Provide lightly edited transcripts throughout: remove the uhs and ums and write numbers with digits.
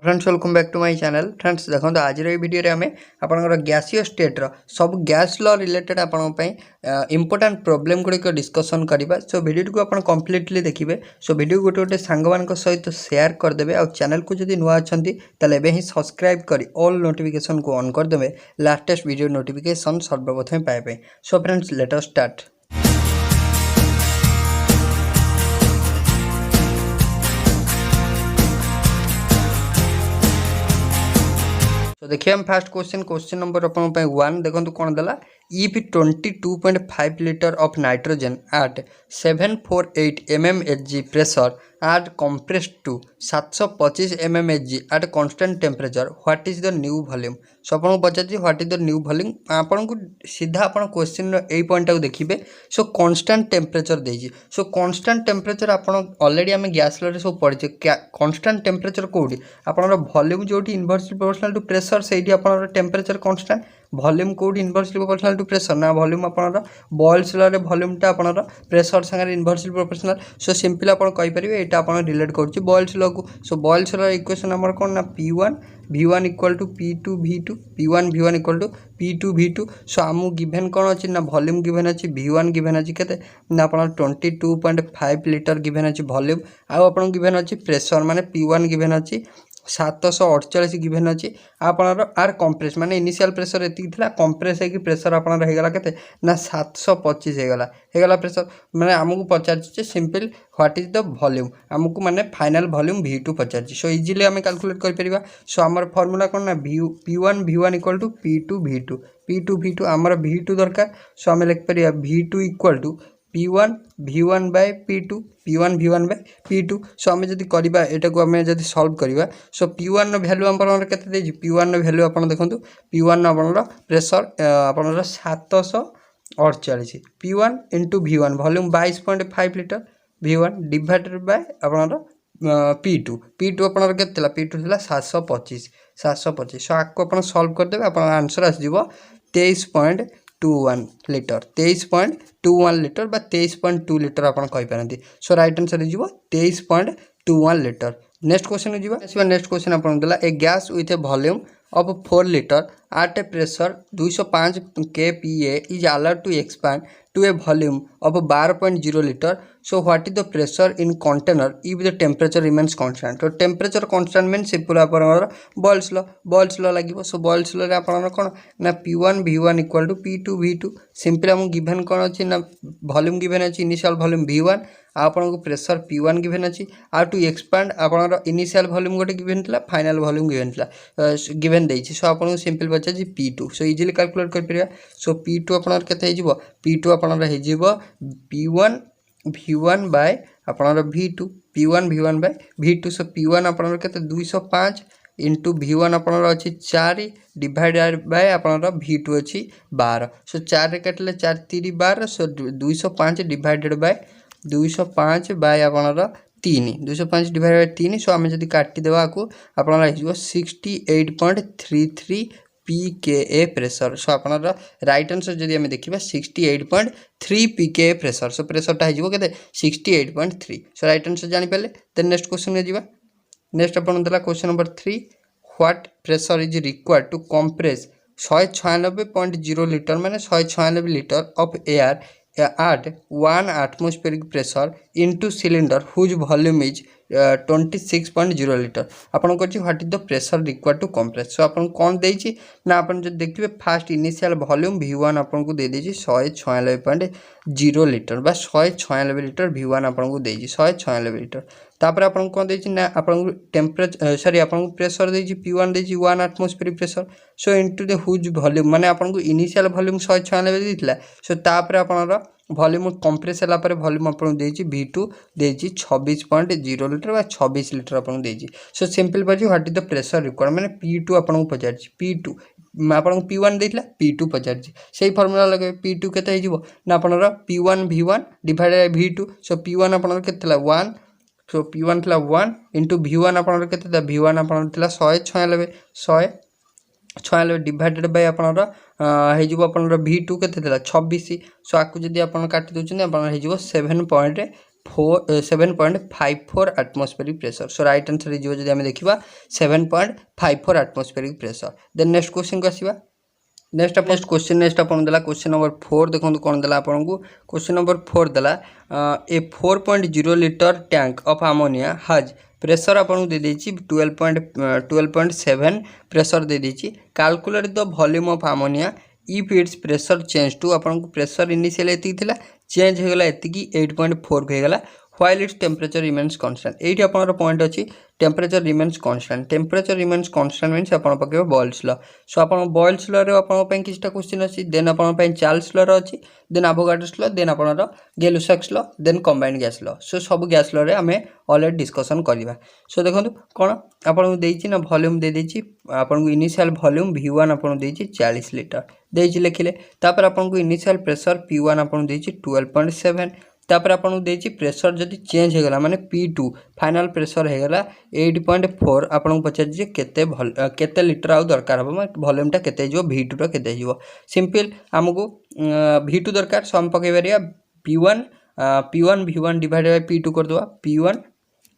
Friends welcome back to my channel. Friends देखो आज video आम आपंकर गैसीय स्टेट सब gas law related important problem गुड़िक डिस्कसन करवा। सो वीडियो को आप कंप्लीटली देखिए। सो वीडियो गोटे गोटे सांग सहित शेयर करदे और चैनल को जब नुआ अच्छा तेल ही सब्सक्राइब कर ऑल नोटिफिकेशन को ऑन करदे लाटेस्ट वीडियो नोटिफिकेशन सर्वप्रथम पाइबे। So friends let us start. तो देखिए हम फास्ट क्वेश्चन नंबर अपन 1 देखो कौन देला। If 22.5 litre of nitrogen at 748 mmHg pressure are compressed to 725 mmHg at constant temperature what is the new volume. So आपको पचार what is the new volume आपन को सीधा आप क्वेश्चन ए पॉइंट को देखिए। सो कांस्टेंट टेम्परेचर देजी। सो कांस्टेंट टेम्परेचर आप ऑलरेडी आम गैस लॉ रे सब पढ़ी। कांस्टेंट टेम्परेचर कोडी आपन वॉल्यूम जोटी इनवर्सली प्रोपोर्शनल टू प्रेशर सेठी आपन टेम्परेचर कांस्टेंट वॉल्यूम कोड इनवर्सली प्रोपोर्शनल टू प्रेशर ना वॉल्यूम आपन बॉयल्स लॉ रे वॉल्यूमटा आपन प्रेशर संगे इनवर्सली प्रोपोर्शनल। सो सिंपल आपन कहि परिबे एटा आपन रिलेट करूची बॉयल्स लॉ को। सो बॉयल्स लॉ इक्वेशन हमर कोन ना P1 V1 equal to P2 V2 P1 V1 equal to P2 V2। So आमु गिवन कोन अछि ना वॉल्यूम गिवन अछि V1 गिवन अछि केते ना आपन 22.5 लीटर गिवन अछि वॉल्यूम आ आपन गिवन अछि प्रेशर माने P1 गिवन अछि 748 गिवन अच्छी आपणर आर कंप्रेस माने इनिशियल प्रेशर एति कंप्रेस है कि प्रेशर आपणर हेगला केते ना 725 हेगला प्रेशर माने आमको पचार simple what is the volume आमको माने फाइनल वॉल्यूम V2 पचार। सो इजीली आम कैलकुलेट कर परिबा। सो आमर फार्मूला कोन ना P1 V1 equal to P2 V2 P2 V2 आमर V2 दरकार। सो आम लिख परिबा V2 equal to P1 V1 by P2 P1 V1 by P2। So आम जब करवा एटा को आम जब सॉल्व करवा। सो P1 वैल्यू आपन केते देजी P1 वैल्यू आपन देखंतु P1 आपन प्रेशर आपन 748 P1 into V1 volume 22.5 litre V1 divided by आपन P2 आपन केते P2 थिला 725। सो आपको आपन सॉल्व कर देबे आपन आंसर आस जीवो 23.21 लीटर 23.21 लीटर बा 23.2 लीटर आपन कहि पारंती। सो राइट आंसर जीवो 23.21 लीटर। नेक्स्ट क्वेश्चन जीवा। नेक्स्ट क्वेश्चन आपन देला a gas with a volume of 4 liter at a pressure 205 kPa is allowed to expand to a volume of 12.0 liter. So what is the pressure in container if the temperature remains constant? So temperature constant means simple आपन Boyle's law लगिवो। सो Boyle's law रे आपन कोन ना P1 V1 equal to P2 V2 simple हम given कोन अछि ना volume given अछि initial volume V1 आपन को प्रेशर P1 गिवन अछि आ टू एक्सपांड आपन इनिशियल वॉल्यूम गोटे गिवन थिला फाइनल वॉल्यूम गिवन थिला गिवन देछि। सो आपन सिंपल बचा जी P2। सो इजीली कैलकुलेट कर परिया। सो P2 आपन केते हे जिवो P2 आपन हे जिवो P1 V1 बाय आपन V2 P1 V1 by V2। So P1 आपन केते 205 इंटू V1 आपन अछि 4 डिवाइडेड बाय आपन V2 अछि 12। सो 4 रे काटले 4 3 12। सो 205 डिवाइडेड बाय 205 बाय आपन 3 205 डिवाइड बाय 3। सो आम जब काटी देवा को आपन 68.33 pKa प्रेशर। सो आपन राइट आंसर जदि आम देखिबा 68.3 pKa प्रेशर। सो प्रेशरटा हो केते 68.3। सो राइट आंसर जानि पाले। देन नेक्स्ट क्वेश्चन में जीवा। नेक्स्ट अपन देला question number 3 what pressure is required to compress 196.0 litre माने 196 litre of air at 1 atmospheric pressure into cylinder whose volume is 26.0 litre. आपन को what is the pressure required to compress. So आपन कोन देछि ना आपन जो देखिबे फास्ट इनिशियल वॉल्यूम V1 आपन को दे देछि 196.0 लीटर बा 196 लीटर V1 आपन को देछि 196 लीटर। तापर आपन कोन देछि ना आपन टेम्परेचर सॉरी आपन प्रेशर देछि P1 देछि 1 atmospheric pressure. So into the whose volume माने आपन को इनिशियल वॉल्यूम 196 देथिला। सो तापर आपन वॉल्यूम कंप्रेस होला पर वॉल्यूम आपन देछि V2 देछि 26.0 लीटर बा 26 लीटर आपन देछि। सो सिंपल बाजी what is the pressure required माने P2 आपन को पचारछि P2 आपन P1 देथिला P2 पचारछि सेही फार्मूला लगे P2 केते हे जिवो ना आपन P1 V1 divided by V2। So P1 आपन केते 1 सो P1 थिला 1 इंटू V1 आपन केते V1 आपन थिला 196 डिवाइडेड बाय आपन हे जिवो आपन V2 केते थिला 26। सो आकु जदी आपन काटि दोछन आपन हे जिवो 7.8 7.54 atmospheric pressure. So right answer हो जदि आम देखा 7.54 atmospheric pressure. Then next question को आसवा। नेक्स्ट क्वेश्चन देला क्वेश्चन नंबर 4 देखो कौन देला आपन को। क्वेश्चन नंबर 4 देला a 4.0 litre tank of ammonia has pressure आपन दे देछि 12.7 प्रेशर दे देछि। Calculate the volume of ammonia if its pressure change to आपन को प्रेशर इनिशियल एति थिला चेंज हो गला एति की 8.4 हो गला while its temperature remains constant. एठी आपनर पॉइंट अछि temperature remains constant. Temperature remains constant means आपन पके बॉयल्स लॉ। सो आपन बॉयल्स लॉ रे आपन पय किछटा क्वेश्चन अछि। देन आपन पय चार्ल्स लॉ रे अछि, देन एवोगाड्रोस लॉ, देन आपनर Gay-Lussac's law, then combined gas law. So सब गैस लॉ रे हमें ऑलरेडी डिस्कशन करबा। सो देखंतु कोन आपन को देछि ना वॉल्यूम दे देछि आपन को इनिशियल वॉल्यूम V1 आपन देछि 40 लीटर देछि लिखिले। तापर आपन को इनिशियल प्रेशर P1 आपन देछि 12.7। तापर आपन देछि प्रेशर जदि चेंज हो गला माने P2 फाइनल प्रेशर हो गला 8.4 आपन को पचार जे केते लीटर आउ दरकार हो वॉल्यूम टा केते जो V2 टा केते जो सिंपल हमको V2 दरकार। सो हम पके परिया P1 V1 divided by P2 कर दवा। P1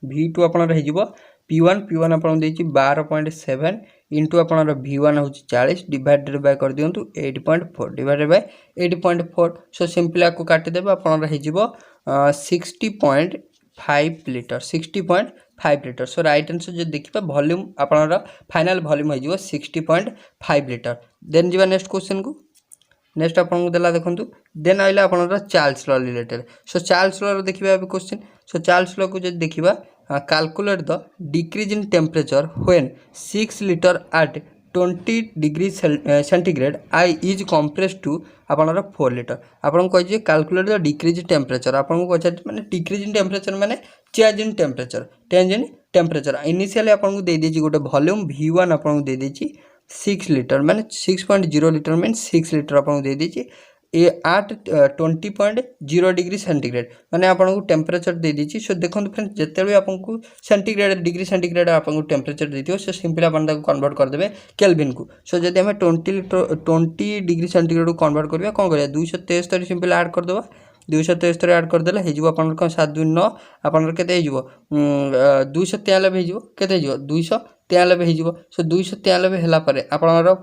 V2 आपन रहि जिवो P1 आपन देछि 12.7 इंटू आपन V1 होछि 40 डिवाइडेड बाय कर दियंतु 8.4 डिवाइडेड बाय 8.4। सो सिंपली आपको काटि देबो आपन रहि जिवो 60.5 litre 60.5 litre. So right answer जे देखिबा वॉल्यूम आपन फाइनल वॉल्यूम हो जिवो 60.5 लीटर। देन जिवा नेक्स्ट क्वेश्चन को। नेक्स्ट आपन को देला देखंतु देन आइला आपन चार्ल्स लॉ रिलेटेड। सो चार्ल्स लॉ देखिबा अब क्वेश्चन। सो चार्ल्स लॉ को जे देखिबा calculate the decrease in temperature when 6 liter at 20 degree centigrade I is compressed to आपनर 4 litre. आपन को जे कैलकुलेट द डिक्रीज टेम्परेचर आपन को पछा माने डिक्रीज इन टेम्परेचर माने चेंज इन टेम्परेचर इनिशियली आपन को दे देछि गोटे वॉल्यूम V1 आपन को दे देछि 6 लीटर माने 6.0 लीटर मीन 6 लीटर आपन को दे देछि ए आट 20.0 डिग्री सेंटीग्रेड माने आपन को टेम्परेचर दे दीची। सो देखंतु फ्रेंड्स जेतेबे आपन को सेंटीग्रेड डिग्री सेंटीग्रेड आपन को टेम्परेचर देथियो सो सिंपली आपन ताको कन्वर्ट कर देबे केल्विन को। सो जदि हम 20 डिग्री सेंटीग्रेड को कन्वर्ट करबा कोन करबा 273 सिंपली ऐड कर देबा 273 ऐड कर देला हे जिवो आपन को 7 2 9 आपन केते हे जिवो 293 हे जिवो केते हे जिवो 293 हे जिवो। सो 293 हैला परे आपन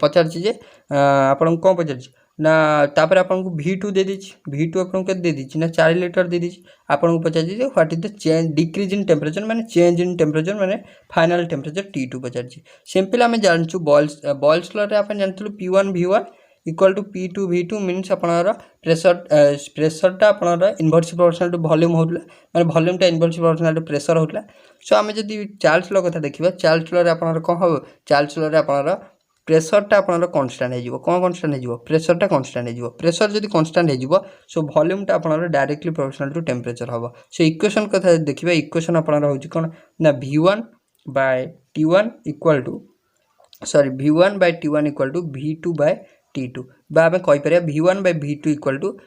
पचार छी जे आपन को पचार छी ना तापर आपन को V2 दे दीची V2 आपन को दे दीची ना 4 लीटर दे दीची। आपन को पचार जे what is the change decrease in temperature माने चेंज इन टेम्परेचर माने फाइनल टेम्परेचर T2 पचार छी। सिंपल हमें जानछु बॉयल्स लॉ रे आपन जानथु P1 V1 equal to P2 V2 means आपनर प्रेशर टा आपनर इनवर्स प्रोपोर्शनल टू वॉल्यूम होतला माने वॉल्यूम टा इनवर्स प्रोपोर्शनल टू प्रेशर होतला। सो हमें जदी चार्ल्स लॉ कथा देखिबा चार्ल्स लॉ रे आपनर कोन हो चार्ल्स लॉ रे आपनर प्रेशर टा आपनर कांस्टेंट हे जिवो कोन कांस्टेंट हे जिवो प्रेशर टा कांस्टेंट हे जिवो। प्रेशर जदी कांस्टेंट हे जिवो सो वॉल्यूम टा आपनर डायरेक्टली प्रोपोर्शनल टू टेम्परेचर हबो। सो इक्वेशन कथा देखिबा इक्वेशन आपनर होची कोन ना V1 by T1 equal to sorry V1 by T1 equal to V2 by T2 बा हमें कहि परिया V1 by V2 equal to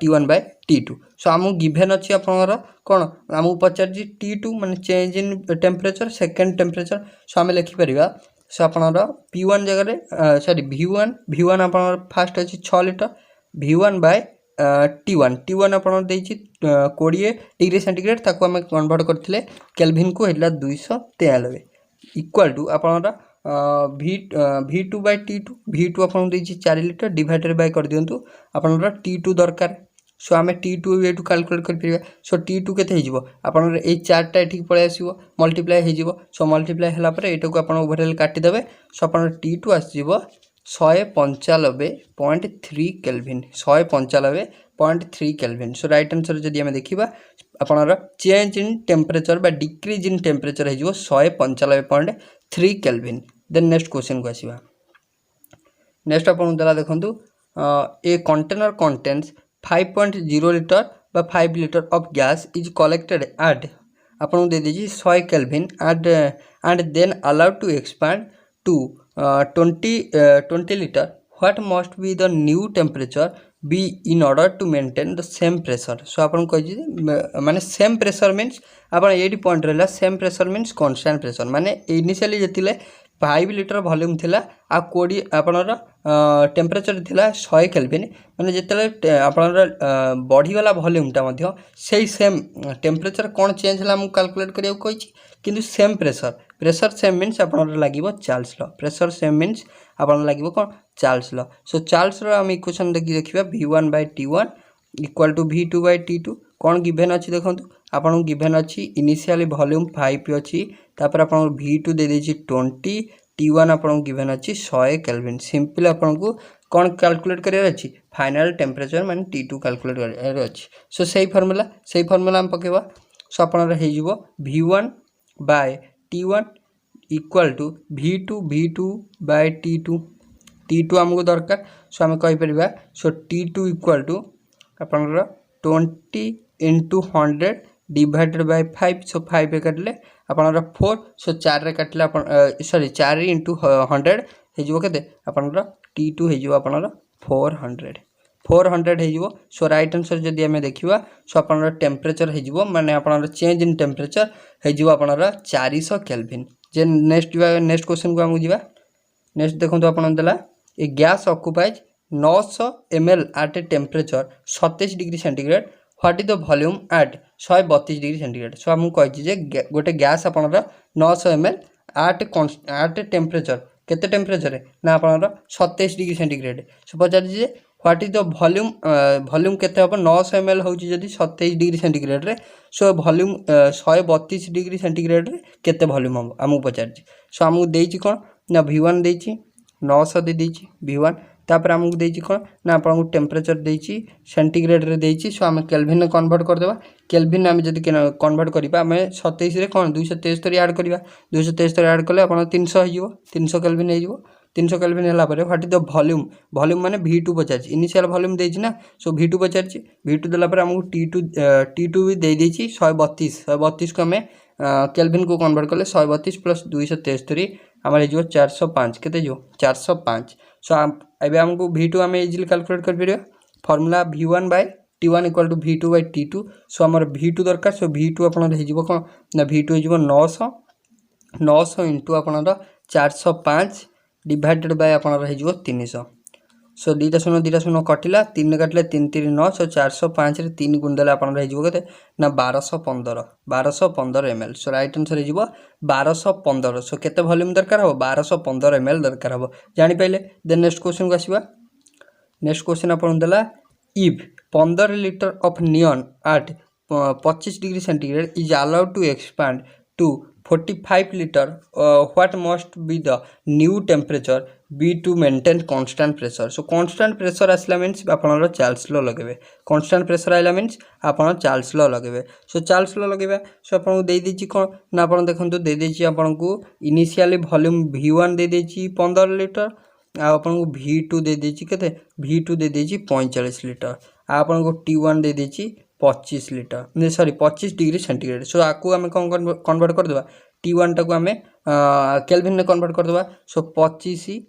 T1 by T2। So हमु गिवन अछि आपनर कोन हमु पचार जी T2 माने change in temperature second temperature. So हमें लिखि परिबा सो आपनर P1 जगह रे सॉरी V1 आपनर फास्ट अछि 6 लीटर V1 बाय T1 आपनर देछि 20 डिग्री सेंटीग्रेड ताको हमें कन्वर्ट करथिले केल्विन को हेला 293 इक्वल टू आपनर V2 बाय T2 आपन देछि 4 लीटर डिवाइडेड बाय कर दियंतु आपनर T2 दरकार। सो हमें T2 एटू कैलकुलेट कर परिबा। सो T2 केते हे जिवो आपनर ए 4 टा एठी पळे आसीबो मल्टीप्लाई हे जिवो। सो मल्टीप्लाई हला पर एटा को आपन ओवरऑल काटि देबे। सो आपनर T2 आसी जिवो 195.3 केल्विन 195.3 केल्विन। सो राइट आंसर जदी हमें देखिबा आपनर चेंज इन टेम्परेचर बा डिक्रीज इन टेम्परेचर हे जिवो 195.3 केल्विन। देन नेक्स्ट क्वेश्चन को आसीबा। नेक्स्ट आपन दला देखंतु ए कंटेनर कंटेन्स 5.0 लीटर बा 5 litre of gas is collected at आपन दे दीजिए 100 kelvin and then allowed to expand to 20 litre what must be the new temperature be in order to maintain the same pressure. So आपन कहि माने same pressure means आपन 80 point रहला same pressure means constant pressure माने initially जतिले 5 litre volume थिला आ कोडी आपनर temperature थिला 100 kelvin माने जेतेले आपनर बढ़ी गला वॉल्यूमटा मध्य सेही सेम टेम्परेचर कोन चेंज होला हम कैलकुलेट करिया कहिछि किंतु सेम प्रेशर सेम मीन्स आपनर लागिवो Charles law pressure same means आपनर लागिवो कोन Charles law so Charles law हम इक्वेशन देखिबा v1/t1 equal to v2 / t2 कौन गिभेन अच्छी देखो आपन गिभेन अच्छी इनिशियली वॉल्यूम 5 अच्छी तापर आपन v2 दे देछि 20 t1 आपन गिभेन अच्छी 100 केल्विन सिंपल आपन को कौन कैलकुलेट करियर अच्छी फाइनल टेम्परेचर माने t2 कैलकुलेट करियर अच्छी सो सही फार्मूला हम पकेबा सो आपन रे हेजिवो v1/t1 equal to v2 / t2 हमको दरकार सो हम कहि परिबा सो t2 इक्वल टू आपन 20 into 100 divided by 5 so 5 काटले आपन 4 so 4 रे काटले आपन सॉरी 4 into 100 हे जिवो केते आपन t2 हे जिवो आपन 400 हे जिवो सो राइट आंसर जदी हमें देखिबा सो आपन टेम्परेचर हे जिवो माने आपन चेंज इन टेम्परेचर हे जिवो आपन 400 केल्विन जे नेक्स्ट क्वेश्चन को हम जिबा नेक्स्ट देखंतु आपन देला a gas occupies 900 ml at a temperature 27 degree centigrade what is the volume at 132 degree centigrade so हम कहि जे गोटे गैस आपनर 900 ml एट टेम्परेचर केते टेम्परेचर ना आपनर 27 डिग्री सेंटीग्रेड सो पचार जे व्हाट इज द वॉल्यूम केते हम 900 ml होची जदी 27 डिग्री सेंटीग्रेड रे सो वॉल्यूम 132 डिग्री सेंटीग्रेड रे केते वॉल्यूम हम हमु पचार सो हमु देछि कोन ना v1 देछि 900 दे देछि v1 तापर हमको देछि कोन ना आपन टेम्परेचर देछि सेंटीग्रेड रे देछि सो हम केल्विन में कन्वर्ट कर देबा केल्विन हम जदी कन्वर्ट करिबा हम 27 रे कोन 273 ऐड करिबा 273 ऐड करले आपन 300 हो जिवो 300 केल्विन हो जिवो 300 केल्विन होला परे व्हाट इज द वॉल्यूम माने v2 पचाछि इनिशियल वॉल्यूम देछि ना सो v2 पचाछि v2 देला परे हमको t2 भी दे देछि 132 को हमें केल्विन को कन्वर्ट करले 132 + 273 हमारे जो 405 केते जो 405 सो एबे हमको v2 हमें इजीली कैलकुलेट कर परियो formula v1/t1 equal to v2/t2 सो हमर v2 दरकार सो v2 आपन हे जिवो कोन ना v2 हे जिवो 900 इनटू आपन 405 डिवाइडेड बाय आपन हे जिवो 300 सो दीटा शून्य कटिला 3 काटले 3 3 9 सो 405 रे 3 गुण देला आपन हे जिवो केते ना 1215 ml सो राइट आंसर हे जिवो 1215 सो केते वॉल्यूम दरकार हो 1215 ml दरकार हो जानि पहिले देन नेक्स्ट क्वेश्चन को आसीबा नेक्स्ट क्वेश्चन आपन देला if 15 litre of neon at 25 degree centigrade is allowed to expand to 45 litre what must be the new temperature be to maintain constant pressure so constant pressure आसला means आपन Charles law लगेबे constant pressure आइला means आपन Charles law लगेबे so Charles law लगेबे सो आपन को दे देछि कोन ना आपन देखंतु दे देछि आपन को इनिशियली वॉल्यूम v1 दे देछि 15 लीटर आ आपन को v2 दे देछि केते v2 दे देछि 45 लीटर आ आपन को t1 दे देछि 25 लीटर नहीं सॉरी 25 डिग्री सेंटीग्रेड सो आकु हमें कन्वर्ट कर देबा t1 टाको हमें केल्विन में कन्वर्ट कर देबा सो 25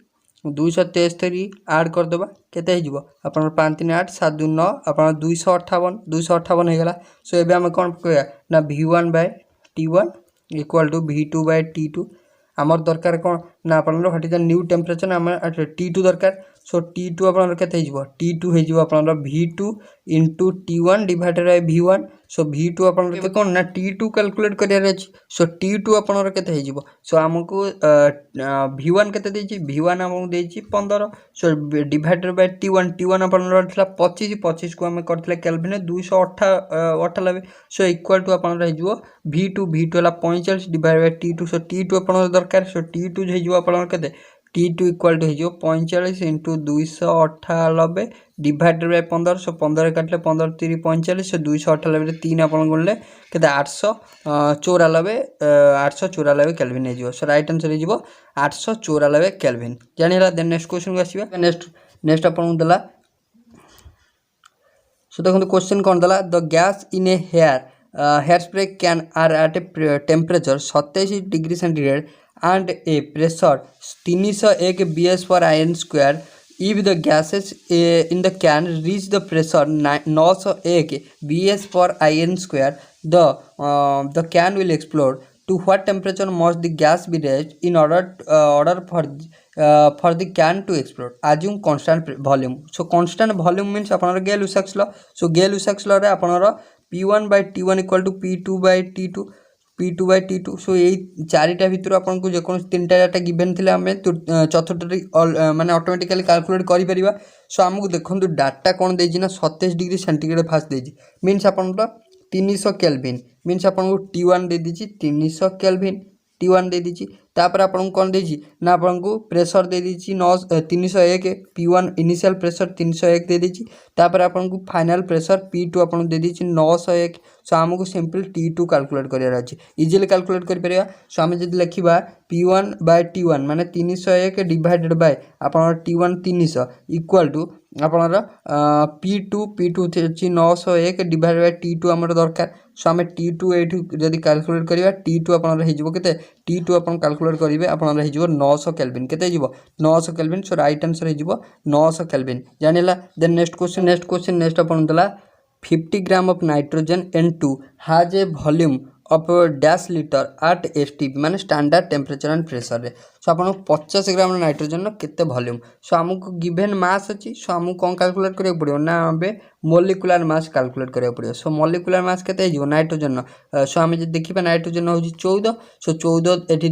273 ऐड कर देबा केते हे जिवो अपन 5 3 8 7 2 9 अपन 258 हे गेला सो एबे हम कोन कहया ना v1/t1 इक्वल टू v2/t2 हमर दरकार कोन ना अपन हटी द न्यू टेम्परेचर ना हमर t2 दरकार सो t2 अपन केते हे जिवो t2 हे जिवो अपन v2 into t1 divided by v1 so v2 अपन के कोन ना t2 कैलकुलेट करियर अछि सो t2 अपन केते हे जिवो सो हमको v1 केते देछि v1 हमको देछि 15 सो डिवाइडेड बाय t1 अपन रहथला 25 को हम करथले केल्विन 298 सो इक्वल टू अपन रह जिवो v2 हला 45 divided by t2 so t2 अपन दरकार सो t2 हे जिवो अपन केते t2 इक्वल टू हो 45 इंटू 298 डिवाइडेड बाय 15 सो 15 काटले 15 3 45 सो 298 रे 3 अपन गुणले केते 894 केल्विन हे जिवो सो राइट आंसर हे जिवो 894 केल्विन जानिला देन नेक्स्ट क्वेश्चन को आसीबा नेक्स्ट अपन दला सो देखो क्वेश्चन कोन दला the gas in a hair spray can are at a temperature 27 degree centigrade and a pressure 301 bs per IN square if the gases in the can reach the pressure 901 bs per IN square the can will explode to what temperature must the gas be raised in order for the can to explode? Assume constant volume. So constant volume means আপনার Gay-Lussac's law. So Gay-Lussac's law রে আপনার P1 by T1 equal to P2 by T2 P2 by T2. So এই চারিটা ভিতରୁ ଆପଣଙ୍କୁ ଯେକୌଣସି ତିନିଟା data given ଥିଲେ ଆମେ ଚତୁର୍ଥଟି ମାନେ ଅଟୋମେଟିକାଲି କାଲକୁଲେଟ୍ କରିପାରିବା। ସୋ ଆମକୁ ଦେଖନ୍ତୁ ଡାଟା କ'ଣ ଦେଇଛି ନା 27 डिग्री सेंटीग्रेड फास्ट ଦେଇଛି ମିନ୍ସ ଆପଣଙ୍କର 300 केल्विन मीन्स आपको T1 दे दीजिए 300 केल्विन T1 दे दीजिए तापर आपको कौन देजी ना आपको प्रेशर दे दीजिए 301 P1 इनिशियल प्रेशर 301 दे दीजिए तापर आपको फाइनल प्रेशर P2 आपको दे दीजिए 901। सो आमको सिंपल T2 कैलकुलेट करार अच्छे इजिली कैलकुलेट कर परिया। सो आम जब लिखा P1 बाय T1 माने 301 डिवाइडेड बाय आप T1 300 इक्वल टू आपणर P2 अच्छी 901 डिवाइड बाय T2 आमर दरकार। सो आम T2 ये जब कैलकुलेट करवा T2 आपणर होते T2 आप कैलकुलेट करेंगे आपणर हो 900 केल्विन के 900 केल्विन। सो राइट आंसर हो 900 केल्विन जानिला। देन नेक्स्ट क्वेश्चन नेक्स्ट अपन देला 50 gram of nitrogen N2 has a volume of dash litre at STP माने स्टैंडर्ड टेम्परेचर एंड प्रेशर रे। सो आपन 50 ग्राम नाइट्रोजन केते वॉल्यूम। सो हमको गिवन मास अच्छी सो हमको कौन कैलकुलेट करिया पड़ियो ना अबे मोलिकुलर मास कैलकुलेट करिया पड़ियो। सो मोलिकुलर मास केते हिजो नाइट्रोजन सो हम जे देखिबा नाइट्रोजन हो 14 सो 14 एठी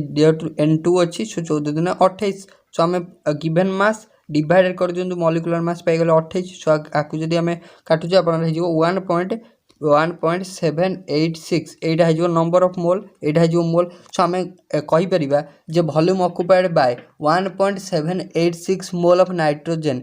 N2 अच्छी सो 14 दिन 28। सो हम गिवन मास डिवाइडेड कर दियंतु मोलिकुलर मास पाई गले 28। सो आकु जदी हमें काटुचे आपन हिजो 1.786 एटा है नंबर ऑफ मोल एटा है मोल। सो आम कही परिबा जे volume occupied by 1.786 mole of nitrogen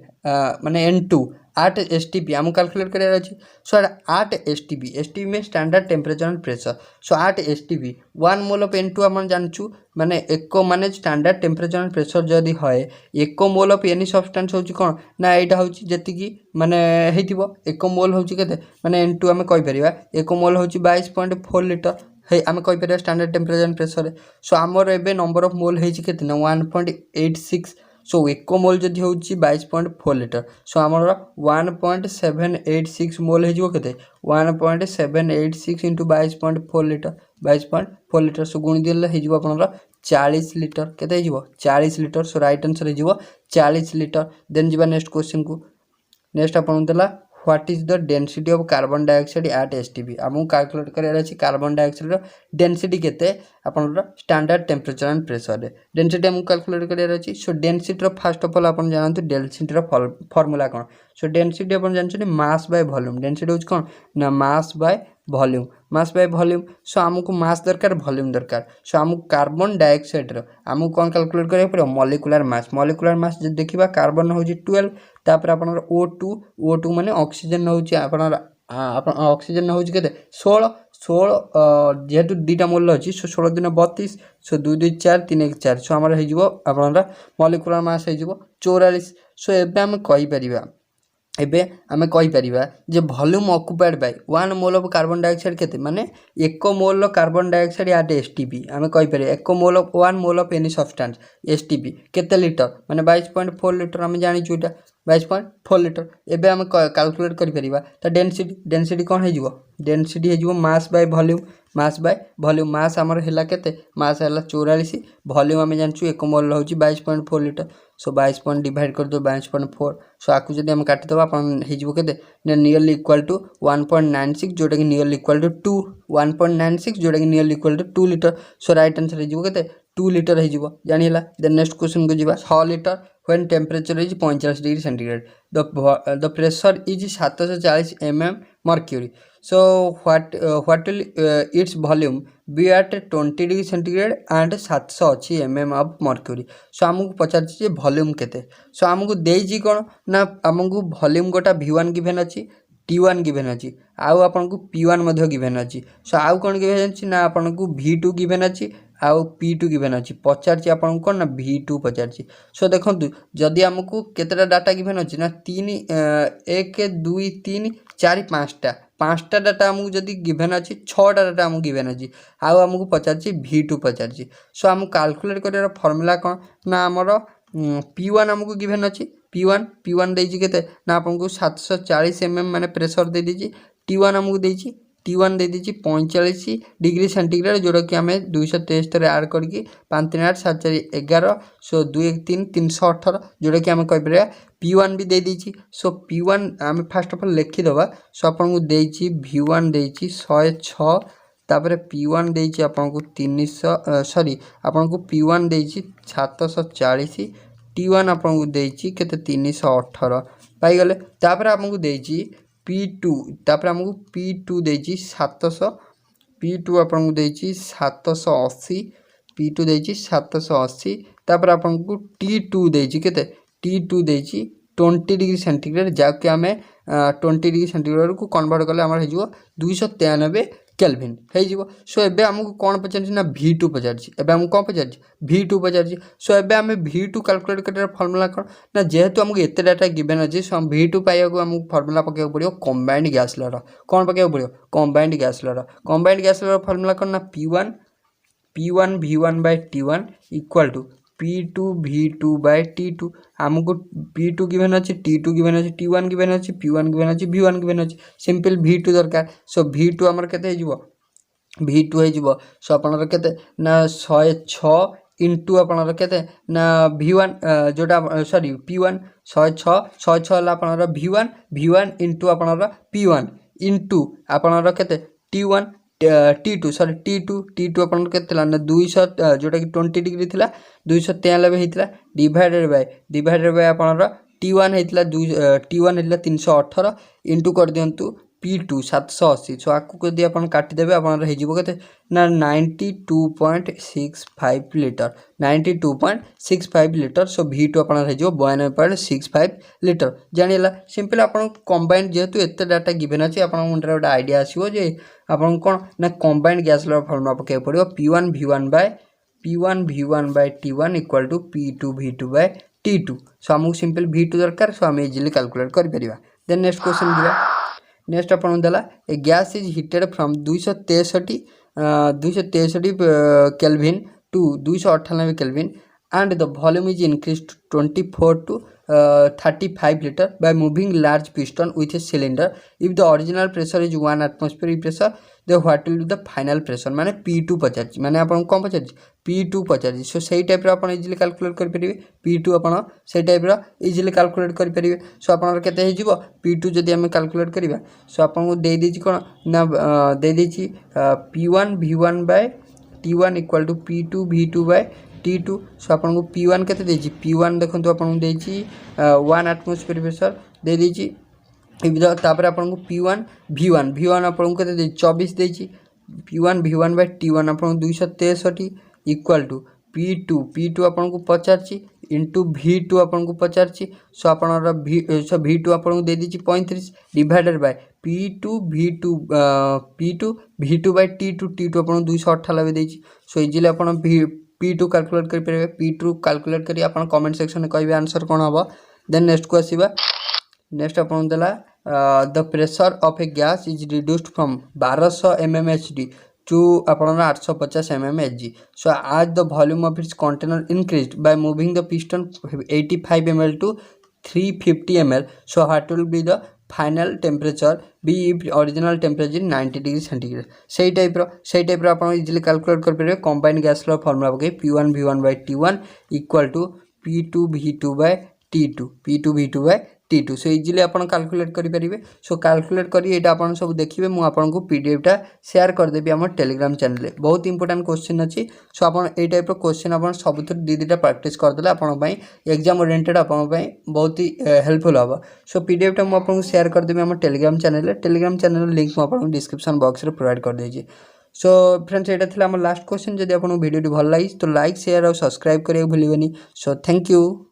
माने N2 एट STP आम कैलकुलेट करार अच्छी। सो एट STP में standard temperature and pressure. So at STP 1 mole of N2 आम जानचु माने एक माने स्टैंडर्ड टेम्परेचर एंड प्रेशर जदि है 1 मोल ऑफ एनी सब्सटेंस होची कोन ना एटा होची जतिकी माने हेतिबो 1 मोल होची केते माने N2 आम कहि परिबा 1 मोल होची 22.4 लीटर है आम कहि परिबा स्टैंडर्ड टेम्परेचर एंड प्रेशर। सो आमर एबे नंबर ऑफ मोल हेची केते ना 1.86। सो 1 मोल जदि होची 22.4 लीटर। सो आमर 1.786 मोल हेजिवो केते 1.786 इंटू 22.4 लीटर 22.4 लीटर। सो गुणी देले हेजिवो आपनर 40 लीटर केते हेजिवो 40 litre. So right answer हेजिवो 40 litre. Then जिबा नेक्स्ट क्वेश्चन को नेक्स्ट आपन देला what is the density of carbon dioxide at STP आमको कैलकुलेट करार अछि कार्बन डाइऑक्साइड डेंसिटी केते आपन स्टैंडर्ड टेम्परेचर एंड प्रेशर रे डेंसिटी आमको कैलकुलेट करार अछि। सो density row first of all आपन जानतु डेंसिटी रो फार्मूला कोन। सो डेंसिटी आपन जानछन मास बाय वॉल्यूम डेंसिटी होच कोन ना मास बाय वॉल्यूम। सो आमको मास दरकार वॉल्यूम दरकार। सो आमको कार्बन डाइऑक्साइड रो आमको कोन कैलकुलेट करिया पड़ो मोलिकुलर मास जे देखिबा कार्बन होची 12 तापर आपनर O2 माने ऑक्सीजन होची आपनर ऑक्सीजन होची केते 16 जेहेतु दुईटा मोल अच्छी। सो 16 दिन 32 सो 2 2 4 3 1 4। सो आमर हो आपनर मोलिकुलर मास हो 44। सो एबे आम कहि परिबा जे volume occupied by 1 mole of carbon dioxide केते माने 1 mole carbon dioxide at STP आम कहि परिबा 1 mole of any substance STP केते लीटर माने 22.4 लीटर आम जानि जुटा 22.4 लीटर। एबे आम कैलकुलेट करि परिबा त डेंसिटी कोन हे जिवो डेंसिटी हे जिवो मास बाय वॉल्यूम मास आमर हैला केते मास हैला 44 वॉल्यूम आम जानचु 1 मोल होची 22.4 लीटर। सो 22 पॉइंट डिवाइड कर दो 22.4। सो आकु जदि हम काटि दबा अपन हेजिवो केते नियरली इक्वल टू 1.96 जोटा कि नियरली इक्वल टू 1.96 जोटा कि nearly equal to 2 litre. So right answer हेजिवो केते 2 लीटर हेजिवो जानिला। देन नेक्स्ट क्वेश्चन को जिबा 6 litre when temperature is 45 degree centigrade the pressure is 740 mm mercury। So what will its volume be at 20 degree centigrade and 780 mm of mercury. So आमको पचार volume केते। सो आमको देजी कौन ना आमको वॉल्यूम गोटा V1 गिवेन अच्छी T1 गिवेन अच्छी आउ आपन को P1 मध्य गिवेन अच्छी। सो आउ कौन गिवेन अच्छी ना आपन को V2 गिवेन अच्छी आउ P2 गिवेन अच्छी पचार आपन कौन ना V2 पचार। सो देखंतु जदि आमको केतेटा डाटा गिवेन अच्छी ना 3 1 2 3 4 5टा डाटा आमको जदि गिवेन अच्छी 6टा डाटा आमको गिवेन अच्छी आउ आमको पचार V2 पचार। सो आमको कैलकुलेट करार फॉर्मूला कौन ना आमर P1 आमको गिवेन अच्छी P1 देजी केते ना आपको 740 mm माने प्रेशर दे दीजिए T1 आमको देजी T1 दे दीजिए 45 डिग्री सेंटीग्रेड जोटा कि आम 273 आड करके 5 3 8 7 4 11 सो 2 1 3 318 जोटा कि आम कहीपर P1 भी दे दीजिए। सो P1 आम फास्ट अफ अल लिखिदबा। सो आपको देती V1 देती 106 तापर P1 देती आपको 300 सॉरी आपको P1 देती 740 T1 आपको देती के 318 पाईगले। तापर आपको देती P2 तापर आमको P2 देती 700 P2 आपको देती 780 P2 देती 780 तापर आपको T2 देती के T2 देती 20 डिग्री सेंटीग्रेड जहाँकि आम 20 डिग्री सेंटीग्रेड को कन्वर्ट कले आम हो 293 केल्विन हो। सो एबे आमको कौन पचार ना V2 पचार एबे आमको कौन पचार V2 पचार। सो एबे आम V2 कैलकुलेट कर फर्मुला कौन ना जेहेतु आमको एत डाटा गिवेन अच्छे सो V2 पाइबा आमको फर्मुला पकेबा पड़ो कंबाइंड गैस लर कौन पकेबा पड़ो कंबाइंड गैस लर फर्मुला कौन ना P1 V1 by T1 equal to P2 V2 by T2 आमको P2 गिवेन अच्छे T2 गिवेन अच्छे T1 गिवेन अच्छे P1 गिवेन अच्छे V1 गिवेन अच्छे सिंपल V2 दरकार। सो V2 आमर केते हो V2 हो सो आपनर केते ना 106 इंटू आपनर केते ना V1 जोटा सॉरी P1 106 हला आपनर V1 इंटू आपनर P1 इंटू आपनर केते T1 T2 सॉरी T2 अपन केते ना 200 जोटा कि 20 डिग्री थिला 293 हेतिला डिवाइडेड बाय आपनर T1 हेतिला T1 हेतिला 318 इंटू कर दियंतु P2 780 सो आकु यदि अपन काटी देबे अपन हे जिवो केते ना 92.65 लीटर 92.65 लीटर। सो V2 अपन हे जिवो 92.65 लीटर जानिला सिंपल अपन कंबाइंड जेहेतु एते डाटा गिवन अछि अपन मुंडरे गोटे आइडिया आसीबो जे अपन कोन ना कंबाइंड गैस लर फॉर्मुला पके पड़ियो P1 V1 by T1 equal to P2 V2 by T2। So हमको सिंपल V2 दरकार सो हम इजीली कैलकुलेट कर परिबा। देन नेक्स्ट क्वेश्चन दिबा। नेक्स्ट अपन देला a gas is heated from 263 kelvin to 298 kelvin and the volume is increased to 24 to 35 liter by moving large piston with a cylinder. If the original pressure is 1 atmospheric pressure, then what will be the final pressure माने P2 पचार माने आपन कौन पचार P2 पचार। सो सही type रो आपन easily calculate कर परिबे P2 आपन सही टाइप रो इजीली कैलकुलेट कर परिबे। सो आपन केते हे जिवो P2 जदि हम कैलकुलेट करिबा सो आपन को दे देछि कोन ना दे देछि P1 V1 by T1 equal to P2 V2 by T2। So आपन को P1 केते देछि P1 देखंतु आपन को देछि 1 एटमॉस्फेरिक प्रेशर दे देछि इबदा तापर आपन को P1 V1 आपन को केते देछि 24 देछि P1 V1 बाय T1 आपन को 263 इक्वल टू P2 आपन को 50 इंटू V2 आपन को 50। सो आपनर V2 आपन को दे देछि 35 divided by P2 V2 by T2 आपन 298 देछि। सो इजीली आपन P2 कैलकुलेट कर परिबे P2 कैलकुलेट करी आपन कमेंट सेक्शन में कहबे आंसर कोन हबो। देन नेक्स्ट को आसीबा। नेक्स्ट आपन देला the pressure of a gas is reduced from 1200 mmHg to आपन 850 mmHg। So as the volume of its container increased by moving the piston 85 ml to 350 ml। So what will be the final temperature be if original temperature 90 degree centigrade. सही type रो आपन easily calculate कर परिबे combined gas लर formula पके P1 V1 by T1 equal to P2 V2 by T2 so easily आपन calculate करि परिबे। सो कैलकुलेट करी एटा आपन सब देखिबे मु आपन को पीडीएफ टा शेयर कर देबी हमर टेलीग्राम चैनल रे बहुत इंपोर्टेंट क्वेश्चन अछि। सो आपन ए टाइप रो क्वेश्चन आपन सब थर दीटा प्रैक्टिस कर देला आपन पई एग्जाम ओरिएंटेड आपन पई बहुत ही हेल्पफुल होबा। सो पीडीएफ टा मु आपन को शेयर कर देबी हमर टेलीग्राम चैनल लिंक मु आपन डिस्क्रिप्शन बॉक्स रे प्रोवाइड कर देछि। सो फ्रेंड्स एटा थिला हमर लास्ट क्वेश्चन जदि आपन वीडियो भल लागि तो लाइक शेयर और सब्सक्राइब करियो भूलिबेनी। So thank you.